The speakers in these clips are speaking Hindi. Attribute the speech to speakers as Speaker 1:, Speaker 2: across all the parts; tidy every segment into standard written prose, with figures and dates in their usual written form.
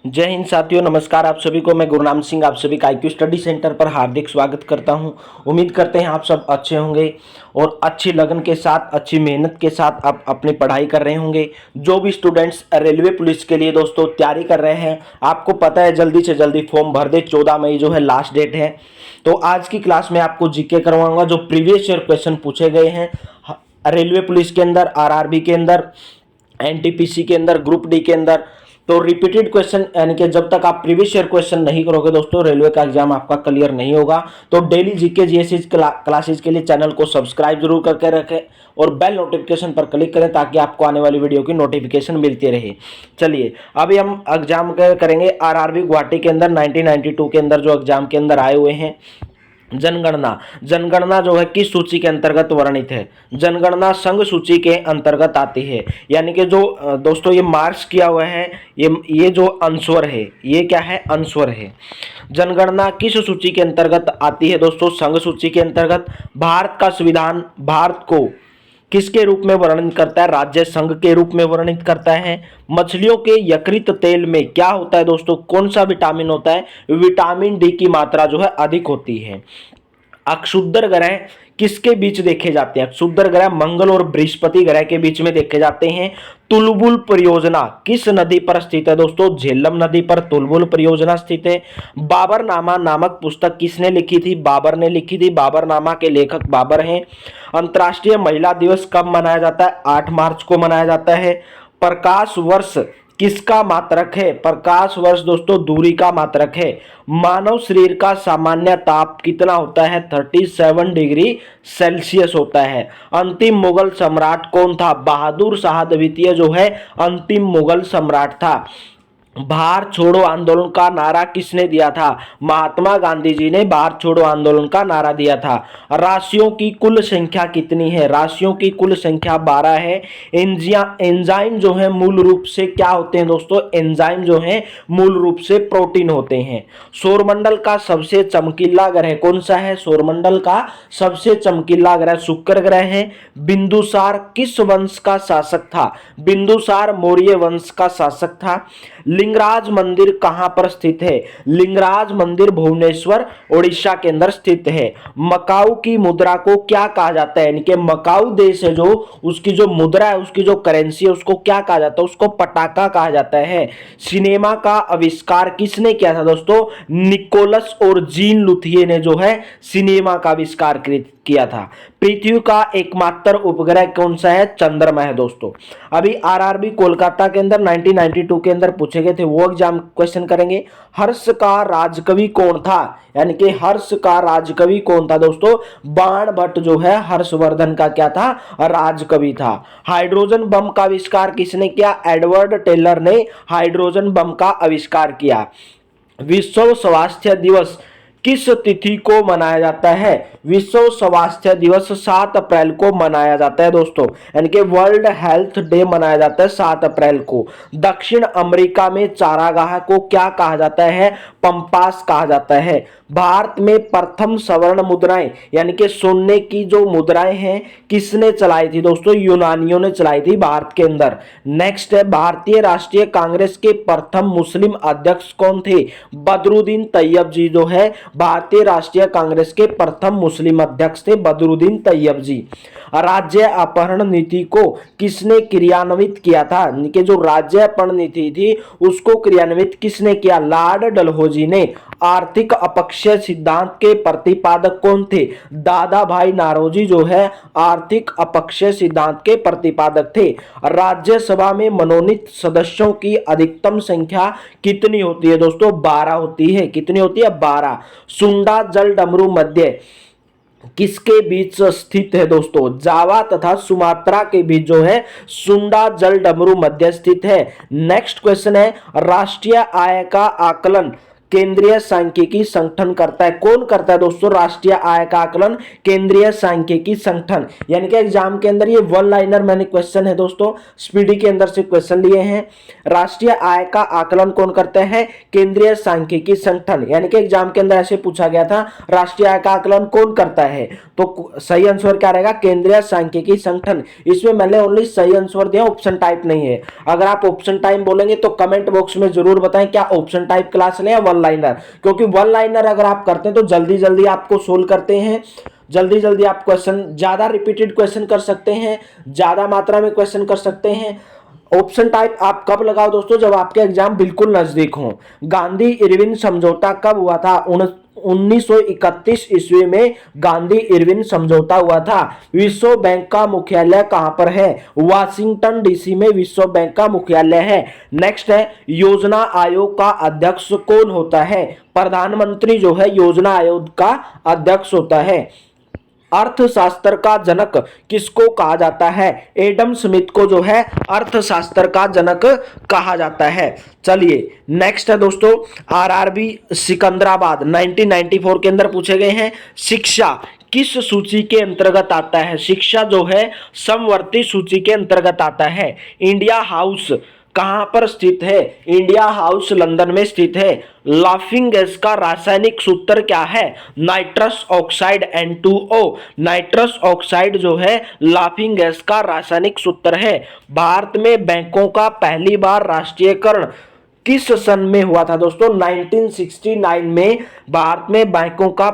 Speaker 1: जय हिंद साथियों, नमस्कार। आप सभी को मैं गुरनाम सिंह आप सभी का IQ स्टडी सेंटर पर हार्दिक स्वागत करता हूं। उम्मीद करते हैं आप सब अच्छे होंगे और अच्छी लगन के साथ, अच्छी मेहनत के साथ आप अपनी पढ़ाई कर रहे होंगे। जो भी स्टूडेंट्स रेलवे पुलिस के लिए दोस्तों तैयारी कर रहे हैं, आपको पता है जल्दी से जल्दी फॉर्म भर दे। 14 मई जो है लास्ट डेट है। तो आज की क्लास में आपको जीके करवाऊंगा। जो प्रीवियस ईयर क्वेश्चन पूछे गए हैं रेलवे पुलिस के अंदर, RRB के अंदर, NTPC के अंदर, ग्रुप डी के अंदर, तो रिपीटेड क्वेश्चन, यानी कि जब तक आप प्रीवियस ईयर क्वेश्चन नहीं करोगे दोस्तों, रेलवे का एग्जाम आपका क्लियर नहीं होगा। तो डेली जीके जीएस क्लासेज के लिए चैनल को सब्सक्राइब जरूर करके रखें और बेल नोटिफिकेशन पर क्लिक करें ताकि आपको आने वाली वीडियो की नोटिफिकेशन मिलती रहे। चलिए अभी हम एग्जाम करेंगे RRB गुवाहाटी के अंदर 1992 के अंदर जो एग्जाम के अंदर आए हुए हैं। जनगणना जो है किस सूची के अंतर्गत वर्णित है? जनगणना संघ सूची के अंतर्गत आती है। यानी कि जो दोस्तों ये मार्क्स किया हुआ है, ये जो अंशवर है, ये क्या है? अंशवर है। जनगणना किस सूची के अंतर्गत आती है दोस्तों? संघ सूची के अंतर्गत। भारत का संविधान भारत को किसके रूप में वर्णित करता है? राज्य संघ के रूप में वर्णित करता है। मछलियों के यकृत तेल में क्या होता है दोस्तों? कौन सा विटामिन होता है? विटामिन डी की मात्रा जो है अधिक होती है। अक्षुद्र ग्रह किसके बीच देखे जाते हैं? अक्षुद्र ग्रह मंगल और बृहस्पति ग्रह के बीच में देखे जाते हैं। तुलबुल परियोजना किस नदी पर स्थित है दोस्तों? झेलम नदी पर तुलबुल परियोजना स्थित है। बाबरनामा नामक पुस्तक किसने लिखी थी? बाबर ने लिखी थी। बाबरनामा के लेखक बाबर हैं। अंतर्राष्ट्रीय महिला दिवस कब मनाया जाता है? 8 मार्च को मनाया जाता है। प्रकाश वर्ष किसका मात्रक है? प्रकाश वर्ष दोस्तों दूरी का मात्रक है। मानव शरीर का सामान्य ताप कितना होता है? 37 डिग्री सेल्सियस होता है। अंतिम मुगल सम्राट कौन था? बहादुर शाह द्वितीय जो है अंतिम मुगल सम्राट था। भारत छोड़ो आंदोलन का नारा किसने दिया था? महात्मा गांधी जी ने भारत छोड़ो आंदोलन का नारा दिया था। राशियों की कुल संख्या कितनी है? राशियों की कुल संख्या 12 है। एंजाइम जो है मूल रूप से क्या होते हैं दोस्तों? एंजाइम जो है मूल रूप से प्रोटीन होते हैं। सौरमंडल का सबसे चमकीला ग्रह कौन सा है? सौरमंडल का सबसे चमकीला ग्रह शुक्र ग्रह है। बिंदुसार किस वंश का शासक था? बिंदुसार मौर्य वंश का शासक था। लिंगराज मंदिर कहां पर स्थित है? लिंगराज मंदिर भुवनेश्वर ओडिशा के अंदर स्थित है। मकाऊ की मुद्रा को क्या कहा जाता है? यानी कि मकाऊ देश है जो, उसकी जो मुद्रा है, उसकी जो करेंसी है, उसको क्या कहा जाता है? उसको पटाका कहा जाता है। सिनेमा का आविष्कार किसने किया था दोस्तों? निकोलस और जीन लुथिये ने जो है सिनेमा का आविष्कार किया था। पृथ्वी का एकमात्र उपग्रह कौन सा है? चंद्रमा है दोस्तों। अभी RRB कोलकाता के अंदर 1992 के अंदर पूछे गए थे, वो एग्जाम क्वेश्चन करेंगे। हर्ष का राजकवि कौन था? यानी कि हर्ष का राजकवि कौन था दोस्तों? बाण भट्ट जो है हर्षवर्धन का क्या था? राजकवि था। हाइड्रोजन बम का आविष्कार किसने किया? एडवर्ड टेलर ने हाइड्रोजन बम का आविष्कार किया। विश्व स्वास्थ्य दिवस किस तिथि को मनाया जाता है? विश्व स्वास्थ्य दिवस 7 अप्रैल को मनाया जाता है दोस्तों। यानी कि वर्ल्ड हेल्थ डे मनाया जाता है 7 अप्रैल को। दक्षिण अमेरिका में चारागाह को क्या कहा जाता है? पंपास कहा जाता है। भारत में प्रथम स्वर्ण मुद्राएं यानी कि सोने की जो मुद्राएं हैं किसने चलाई थी दोस्तों? यूनानियों ने चलाई थी भारत के अंदर। नेक्स्ट है, भारतीय राष्ट्रीय कांग्रेस के प्रथम मुस्लिम अध्यक्ष कौन थे? बदरुद्दीन तैयब जी जो है भारतीय राष्ट्रीय कांग्रेस के प्रथम मुस्लिम अध्यक्ष थे, बदरुद्दीन तैयब जी। राज्य अपहरण नीति को किसने क्रियान्वित किया था? कि जो राज्य अपहरण नीति थी उसको क्रियान्वित किसने किया? लॉर्ड डलहौजी ने। आर्थिक अपक्षय सिद्धांत के प्रतिपादक कौन थे? दादा भाई नारोजी जो है आर्थिक अपक्षय सिद्धांत के प्रतिपादक थे। राज्यसभा में मनोनीत सदस्यों की अधिकतम संख्या कितनी होती है दोस्तों? 12 होती है। कितनी होती है? 12। सुंडा जल डमरू मध्य किसके बीच स्थित है दोस्तों? जावा तथा सुमात्रा के बीच जो है सुंडा जल डमरू मध्य स्थित है। नेक्स्ट क्वेश्चन है, राष्ट्रीय आय का आकलन केंद्रीय सांख्यिकी संगठन करता है। कौन करता है दोस्तों? राष्ट्रीय आय का आकलन केंद्रीय सांख्यिकी संगठन। यानी कि एग्जाम के अंदर ये वन लाइनर मैंने क्वेश्चन है दोस्तों, स्पीडी के अंदर से क्वेश्चन लिए हैं। राष्ट्रीय आय का आकलन कौन करते हैं? केंद्रीय सांख्यिकी संगठन। यानी कि एग्जाम के अंदर ऐसे पूछा गया था, राष्ट्रीय आय का आकलन कौन करता है? तो सही आंसर क्या रहेगा? केंद्रीय सांख्यिकी संगठन। इसमें मैंने ओनली सही आंसर दिया, ऑप्शन टाइप नहीं है। अगर आप ऑप्शन टाइप बोलेंगे तो कमेंट बॉक्स में जरूर बताएं क्या ऑप्शन टाइप क्लास लें या वन लाइनर, क्योंकि वन लाइनर अगर आप करते हैं तो जल्दी जल्दी आपको सोल्व करते हैं, जल्दी जल्दी आप क्वेश्चन ज्यादा रिपीटेड क्वेश्चन कर सकते हैं, ज्यादा मात्रा में क्वेश्चन कर सकते हैं। ऑप्शन टाइप आप कब लगाओ दोस्तों? जब आपके एग्जाम बिल्कुल नजदीक हो। गांधी इरविन समझौता कब हुआ था? 1931 ईस्वी में गांधी इरविन समझौता हुआ था। विश्व बैंक का मुख्यालय कहां पर है? वाशिंगटन डीसी में विश्व बैंक का मुख्यालय है। नेक्स्ट है, योजना आयोग का अध्यक्ष कौन होता है? प्रधानमंत्री जो है योजना आयोग का अध्यक्ष होता है। अर्थशास्त्र का जनक किसको कहा जाता है? एडम स्मिथ को जो है अर्थशास्त्र का जनक कहा जाता है। चलिए नेक्स्ट है दोस्तों, आरआरबी सिकंदराबाद 1994 के अंदर पूछे गए हैं। शिक्षा किस सूची के अंतर्गत आता है? शिक्षा जो है समवर्ती सूची के अंतर्गत आता है। इंडिया हाउस कहां पर स्थित है? इंडिया हाउस लंदन में स्थित है। लाफिंग गैस का रासायनिक सूत्र क्या है? Nitrous oxide N2O। Nitrous oxide जो है लाफिंग गैस का रासायनिक सूत्र है। भारत में बैंकों का पहली बार राष्ट्रीयकरण किस सन में हुआ था दोस्तों? 1969 में भारत में बैंकों का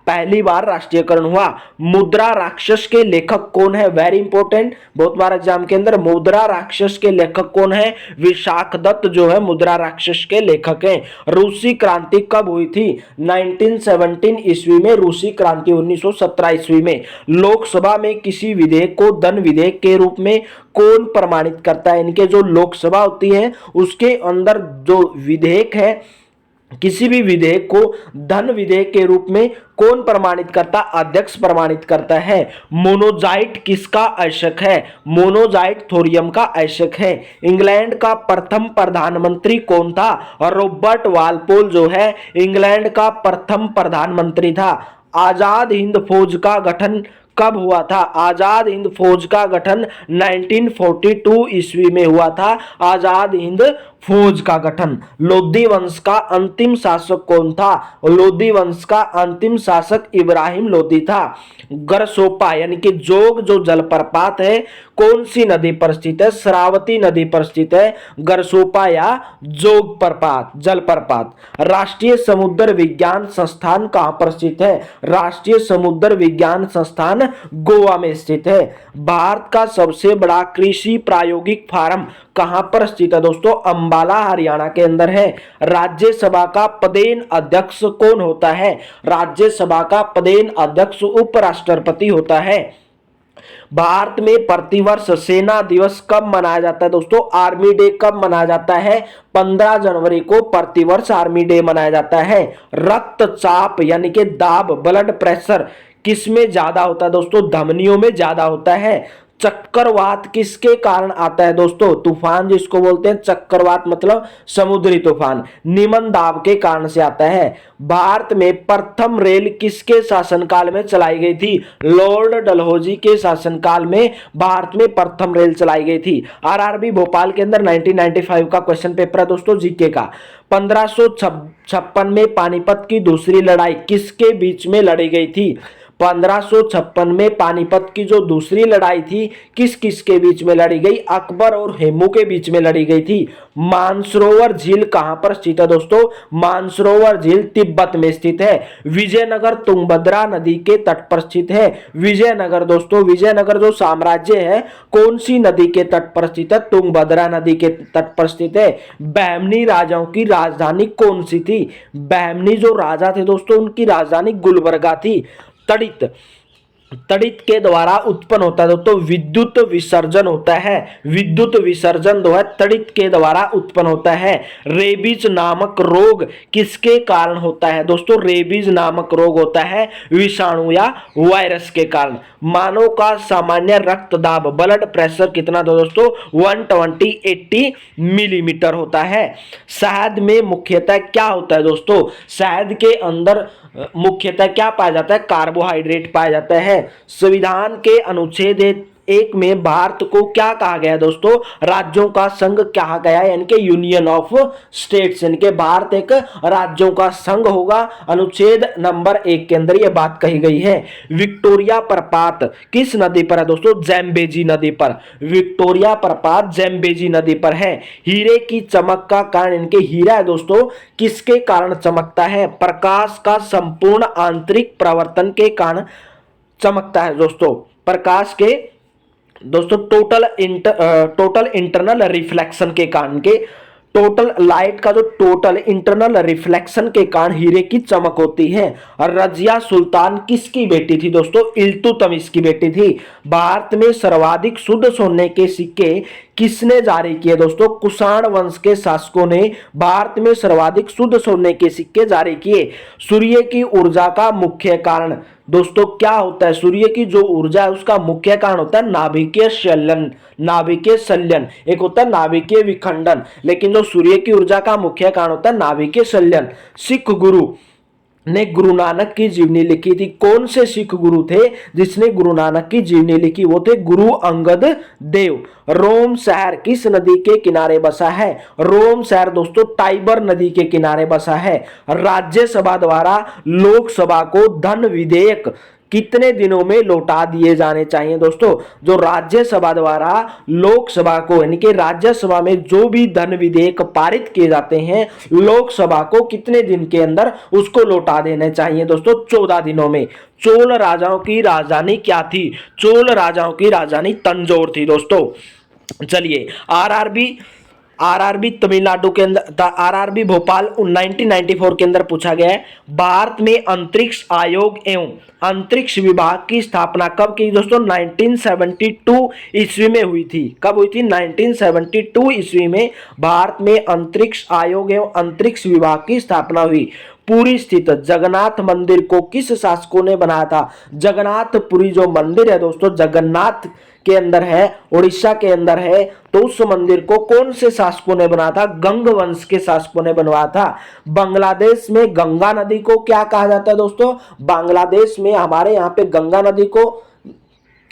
Speaker 1: पहली बार राष्ट्रीयकरण हुआ। मुद्रा राक्षस के लेखक कौन है? वेरी इंपॉर्टेंट, बहुत बार एग्जाम के अंदर मुद्रा राक्षस के लेखक कौन है? विशाखदत्त जो है मुद्रा राक्षस के लेखक हैं। रूसी क्रांति कब हुई थी? 1917 ईस्वी में रूसी क्रांति 1917 ईस्वी में। लोकसभा में किसी विधेयक को धन विधेयक के रूप में कौन प्रमाणित करता है? इनके जो लोकसभा होती है उसके अंदर जो विधेयक है, किसी भी विधेयक को धन विधेयक के रूप में कौन प्रमाणित करता? अध्यक्ष प्रमाणित करता है। मोनोजाइट किसका अयस्क है? मोनोजाइट थोरियम का अयस्क है। इंग्लैंड का प्रथम प्रधानमंत्री कौन था? और रॉबर्ट वालपोल जो है इंग्लैंड का प्रथम प्रधानमंत्री था। आजाद हिंद फौज का गठन कब हुआ था? आजाद हिंद फौज का गठन 1942 ईस्वी में हुआ था। आजाद हिंद फौज का गठन। लोधी वंश का अंतिम शासक कौन था? लोधी वंश का अंतिम शासक इब्राहिम लोधी था। गरसोपा यानी कि जोग जो जलप्रपात है कौन सी नदी पर स्थित है? श्रावती नदी पर स्थित है गरसोपा या जोग प्रपात जलप्रपात। राष्ट्रीय समुद्र विज्ञान संस्थान कहां पर स्थित है? राष्ट्रीय समुद्र विज्ञान संस्थान गोवा में स्थित है। भारत का सबसे बड़ा कृषि प्रायोगिक फार्म कहां पर स्थित है दोस्तों? अंबाला हरियाणा के अंदर है। राज्यसभा का पदेन अध्यक्ष कौन होता है? राज्यसभा का पदेन अध्यक्ष उपराष्ट्रपति होता है। भारत में प्रतिवर्ष सेना दिवस कब मनाया जाता है दोस्तों? आर्मी डे कब मनाया जाता है? 15 जनवरी को प्रतिवर्ष आर्मी डे मनाया जाता है। रक्तचाप यानी कि दाब ब्लड प्रेशर किस में ज्यादा होता है दोस्तों? धमनियों में ज्यादा होता है। चक्रवात किसके कारण आता है दोस्तों? तूफान जिसको बोलते हैं चक्रवात मतलब समुद्री तूफान निम्न दाब के कारण से आता है। भारत में प्रथम रेल किसके शासनकाल में चलाई गई थी? लॉर्ड डलहौजी के शासनकाल में भारत में प्रथम रेल चलाई गई थी। आरआरबी भोपाल के अंदर 1995 का क्वेश्चन पेपर है दोस्तों जीके का। 1556 में पानीपत की दूसरी लड़ाई किसके बीच में लड़ी गई थी? 1556 में पानीपत की जो दूसरी लड़ाई थी किस किस के बीच में लड़ी गई? अकबर और हेमू के बीच में लड़ी गई थी। मानसरोवर झील कहां पर स्थित है दोस्तों? मानसरोवर झील तिब्बत में स्थित है। विजयनगर तुंगभद्रा नदी के तट पर स्थित है। विजयनगर दोस्तों, विजयनगर जो साम्राज्य है कौन सी नदी के तट पर स्थित है? तुंगभद्रा नदी के तट पर स्थित है। बहमनी राजाओं की राजधानी कौन सी थी? बहमनी जो राजा थे दोस्तों उनकी राजधानी गुलबर्गा थी। तड़ित तड़ित के द्वारा उत्पन्न होता है दोस्तों विद्युत विसर्जन होता है। विद्युत विसर्जन जो है तड़ित के द्वारा उत्पन्न होता है। रेबीज नामक रोग किसके कारण होता है दोस्तों? रेबीज नामक रोग होता है विषाणु या वायरस के कारण। मानव का सामान्य रक्तदाब ब्लड प्रेशर कितना था दोस्तों? 120/80 मिलीमीटर होता है। शहद में मुख्यतः क्या होता है दोस्तों? शहद के अंदर मुख्यतः क्या पाया जाता है? कार्बोहाइड्रेट पाया जाता है। संविधान के अनुच्छेद 1 में भारत को क्या कहा गया है दोस्तों? राज्यों का संघ कहा गया है, यानी कि यूनियन ऑफ स्टेट्स, यानी कि भारत एक राज्यों का संघ होगा। अनुच्छेद नंबर 1 के अंदर यह बात कही गई है। विक्टोरिया प्रपात किस नदी पर है दोस्तों? जैम्बेजी नदी पर। विक्टोरिया प्रपात जैम्बेजी नदी पर है। हीरे की चमक का कारण, इनके हीरा है दोस्तों, किसके कारण चमकता है? प्रकाश का संपूर्ण आंतरिक प्रवर्तन के कारण चमकता है दोस्तों। प्रकाश के दोस्तों टोटल इंटरनल रिफ्लेक्शन के कारण के टोटल लाइट का जो टोटल इंटरनल रिफ्लेक्शन के कारण हीरे की चमक होती है। और रजिया सुल्तान किसकी बेटी थी दोस्तों? इल्तुतमिश की बेटी थी। भारत में सर्वाधिक शुद्ध सोने के सिक्के किसने जारी किए दोस्तों? कुषाण वंश के शासकों ने भारत में सर्वाधिक शुद्ध सोने के सिक्के जारी किए। सूर्य की ऊर्जा का मुख्य कारण दोस्तों क्या होता है? सूर्य की जो ऊर्जा है उसका मुख्य कारण होता है नाभिकीय संलयन। नाभिकीय संलयन एक होता है नाभिकीय विखंडन, लेकिन जो सूर्य की ऊर्जा का मुख्य कारण होता है नाभिकीय संलयन। सिख गुरु ने गुरु नानक की जीवनी लिखी थी। कौन से सिख गुरु थे जिसने गुरु नानक की जीवनी लिखी? वो थे गुरु अंगद देव। रोम शहर किस नदी के किनारे बसा है? रोम शहर दोस्तों टाइबर नदी के किनारे बसा है। राज्यसभा द्वारा लोकसभा को धन विधेयक कितने दिनों में लौटा दिए जाने चाहिए दोस्तों? जो राज्यसभा द्वारा लोकसभा को, यानी कि राज्यसभा में जो भी धन विधेयक पारित किए जाते हैं, लोकसभा को कितने दिन के अंदर उसको लौटा देने चाहिए दोस्तों? 14 दिनों में। चोल राजाओं की राजधानी क्या थी? चोल राजाओं की राजधानी तंजौर थी दोस्तों। चलिए आरआरबी तमिलनाडु के अंदर, आरआरबी भोपाल 1994 के अंदर पूछा गया है। भारत में अंतरिक्ष आयोग एवं अंतरिक्ष विभाग की स्थापना कब की दोस्तों? 1972 ईस्वी में हुई थी। कब हुई थी? 1972 ईस्वी में भारत में अंतरिक्ष आयोग एवं अंतरिक्ष विभाग की स्थापना हुई। पुरी स्थित जगन्नाथ मंदिर को किस शासकों ने बनाया था? जगन्नाथपुरी जो मंदिर है दोस्तों जगन्नाथ के अंदर है, उड़ीसा के अंदर है, तो उस मंदिर को कौन से शासकों ने बनाया था? गंग वंश के शासकों ने बनवाया था। बांग्लादेश में गंगा नदी को क्या कहा जाता है दोस्तों? बांग्लादेश में, हमारे यहाँ पे गंगा नदी को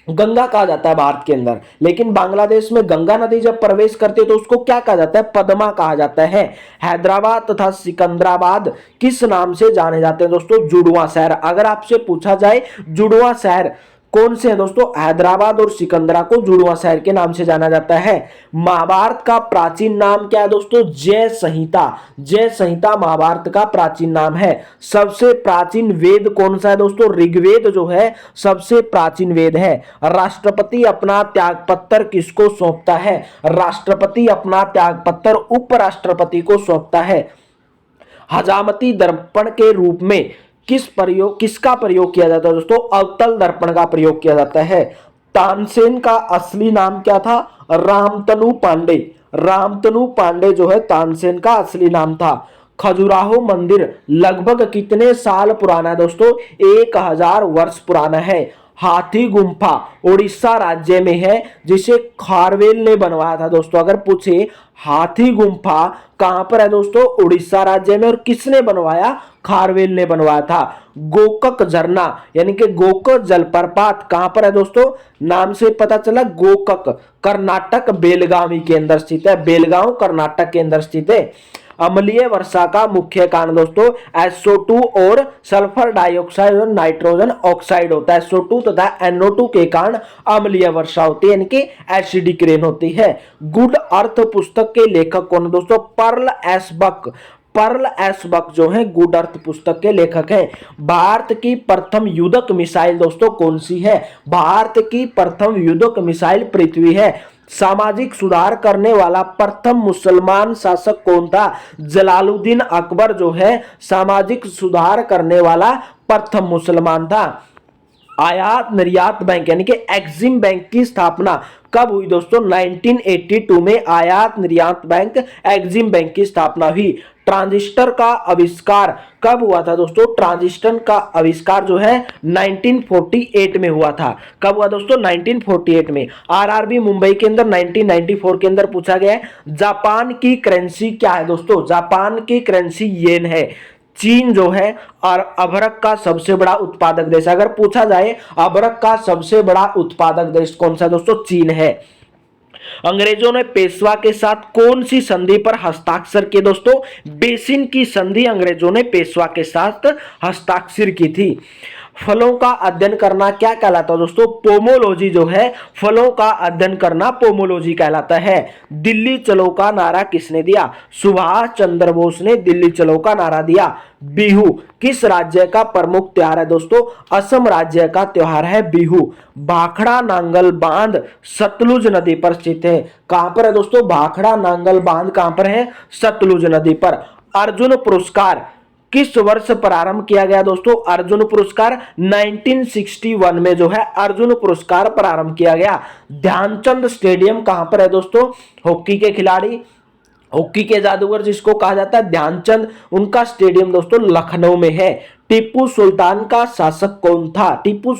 Speaker 1: गंगा कहा जाता है भारत के अंदर, लेकिन बांग्लादेश में गंगा नदी जब प्रवेश करती है तो उसको क्या कहा जाता है? पद्मा कहा जाता है। हैदराबाद तथा सिकंदराबाद किस नाम से जाने जाते हैं दोस्तों? जुड़वा शहर। अगर आपसे पूछा जाए जुड़वा शहर कौन से है दोस्तों? हैदराबाद और सिकंदरा को जुड़वा शहर के नाम से जाना जाता है। महाभारत का प्राचीन नाम क्या है दोस्तों? जय संहिता। जय संहिता महाभारत का प्राचीन नाम है। सबसे प्राचीन वेद कौन सा है दोस्तों? ऋग्वेद जो है सबसे प्राचीन वेद है। राष्ट्रपति अपना त्यागपत्र किसको सौंपता है? राष्ट्रपति अपना त्यागपत्र उपराष्ट्रपति को सौंपता है। हजामती दर्पण के रूप में किसका प्रयोग किया जाता है दोस्तों? अवतल दर्पण का प्रयोग किया जाता है। तानसेन का असली नाम क्या था? रामतनु पांडे। रामतनु पांडे जो है तानसेन का असली नाम था। खजुराहो मंदिर लगभग कितने साल पुराना है दोस्तों? 1000 वर्ष पुराना है। हाथी गुम्फा उड़ीसा राज्य में है जिसे खारवेल ने बनवाया था दोस्तों। अगर पूछे हाथी गुम्फा कहां पर है दोस्तों? उड़ीसा राज्य में। और किसने बनवाया? खारवेल ने बनवाया था। गोकक झरना यानी कि गोकक जलप्रपात कहां पर है दोस्तों? नाम से पता चला गोकक कर्नाटक बेलगावी के अंदर स्थित है। बेलगांव कर्नाटक के अंदर स्थित है। अम्लीय वर्षा का मुख्य कारण दोस्तों SO2 और सल्फर डाइऑक्साइड और नाइट्रोजन ऑक्साइड होता है। SO2 तथा NO2 के कारण अम्लीय वर्षा होती है, यानी कि एसिडिक रेन होती है। गुड अर्थ पुस्तक के लेखक कौन दोस्तों? Pearl S Buck. Pearl S Buck जो है गुड अर्थ पुस्तक के लेखक हैं। भारत की प्रथम युद्धक मिसाइल दोस्तों कौन सी है? भारत की प्रथम युद्धक मिसाइल पृथ्वी है। सामाजिक सुधार करने वाला प्रथम मुसलमान शासक कौन था? जलालुद्दीन अकबर जो है सामाजिक सुधार करने वाला प्रथम मुसलमान था। आयात निर्यात बैंक यानी कि एक्सिम बैंक की स्थापना कब हुई दोस्तों? 1982 में आयात निर्यात बैंक एक्सिम बैंक की स्थापना हुई। ट्रांजिस्टर का आविष्कार कब हुआ था दोस्तों? ट्रांजिस्टर का आविष्कार जो है 1948 में हुआ था। कब हुआ दोस्तों? 1948 में। आरआरबी मुंबई के अंदर 1994 के अंदर पूछा गया है। जापान की करेंसी क्या है दोस्तों? जापान की करेंसी येन है। चीन जो है और अभ्रक का सबसे बड़ा उत्पादक देश, अगर पूछा जाए अभ्रक का सबसे बड़ा उत्पादक देश कौन सा दोस्तों? चीन है। अंग्रेजों ने पेशवा के साथ कौन सी संधि पर हस्ताक्षर किए दोस्तों? बेसिन की संधि अंग्रेजों ने पेशवा के साथ हस्ताक्षर की थी। फलों का अध्ययन करना क्या कहलाता है दोस्तों? पोमोलॉजी जो है, फलों का अध्ययन करना पोमोलॉजी कहलाता है। दिल्ली चलो का नारा किसने दिया? सुभाष चंद्र बोस ने दिल्ली चलो का नारा दिया। बिहू किस राज्य का प्रमुख त्योहार है दोस्तों? असम राज्य का त्योहार है बिहू। भाखड़ा नांगल बांध सतलुज नदी पर स्थित है। कहां पर है दोस्तों? भाखड़ा नांगल बांध कहां पर है? सतलुज नदी पर। अर्जुन पुरस्कार किस वर्ष प्रारंभ किया गया दोस्तों? अर्जुन पुरस्कार 1961 में जो है अर्जुन पुरस्कार प्रारंभ किया गया। ध्यानचंद स्टेडियम कहां पर है दोस्तों? हॉकी के खिलाड़ी, हॉकी के जादूगर जिसको कहा जाता है ध्यानचंद, उनका स्टेडियम दोस्तों लखनऊ में है। टिप्पू सुल्तान का शासक कौन था? टिप्पू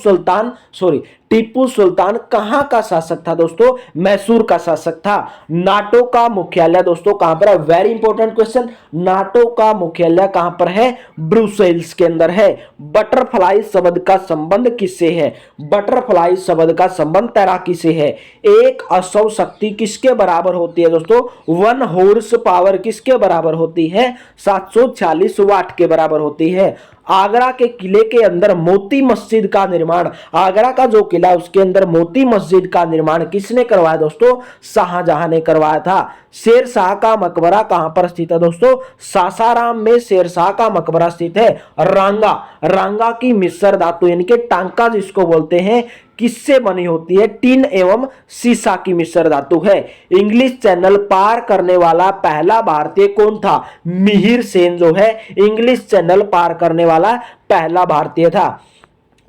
Speaker 1: सुल्तान कहां का शासक था दोस्तों? मैसूर का शासक था। नाटो का मुख्यालय दोस्तों कहां पर है? Very important question. नाटो का मुख्यालय कहां पर है? ब्रुसेल्स के अंदर है। बटरफ्लाई शब्द का संबंध किससे है? बटरफ्लाई शब्द का संबंध तैराकी से है। एक असौ शक्ति किसके बराबर होती है दोस्तों? 1 हॉर्स पावर किसके बराबर होती है? 746 वाट के बराबर होती है। आगरा के किले के अंदर मोती मस्जिद का निर्माण, आगरा का जो किला उसके अंदर मोती मस्जिद का निर्माण किसने करवाया दोस्तों? शाहजहां ने करवाया था। शेरशाह का मकबरा कहां पर स्थित है दोस्तों? सासाराम में शेरशाह का मकबरा स्थित है। रांगा, रांगा की मिश्र धातु यानी कि टांका जिसको बोलते हैं किससे बनी होती है? टीन एवं सीसा की मिश्र धातु है। इंग्लिश चैनल पार करने वाला पहला भारतीय कौन था? मिहिर सेन जो है इंग्लिश चैनल पार करने वाला पहला भारतीय था।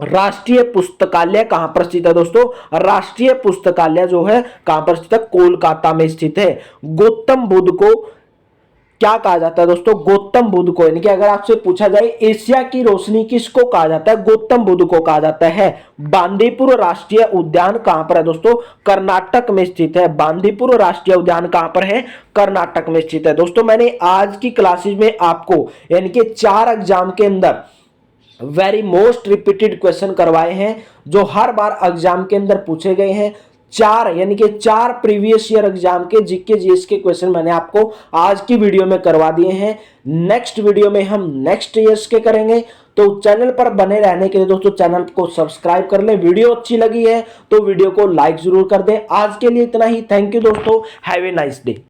Speaker 1: राष्ट्रीय पुस्तकालय कहां पर स्थित है दोस्तों? राष्ट्रीय पुस्तकालय जो है कहां पर स्थित है? कोलकाता में स्थित है। गौतम बुद्ध को क्या कहा जाता है दोस्तों? गौतम बुद्ध को, यानी कि अगर आपसे पूछा जाए एशिया की रोशनी किसको कहा जाता है? गौतम बुद्ध को कहा जाता है। बांदीपुर राष्ट्रीय उद्यान कहां पर है दोस्तों? कर्नाटक में स्थित है। बांदीपुर राष्ट्रीय उद्यान कहां पर है? कर्नाटक में स्थित है। दोस्तों मैंने आज की क्लासेज में आपको यानी कि 4 एग्जाम के अंदर वेरी मोस्ट रिपीटेड क्वेश्चन करवाए हैं जो हर बार एग्जाम के अंदर पूछे गए हैं। 4 प्रीवियस ईयर एग्जाम के जीके जीएस के क्वेश्चन मैंने आपको आज की वीडियो में करवा दिए हैं। नेक्स्ट वीडियो में हम नेक्स्ट ईयर्स के करेंगे, तो चैनल पर बने रहने के लिए दोस्तों चैनल को सब्सक्राइब कर लें। वीडियो अच्छी लगी है तो वीडियो को लाइक जरूर कर दें। आज के लिए इतना ही। थैंक यू दोस्तों। Have a nice day.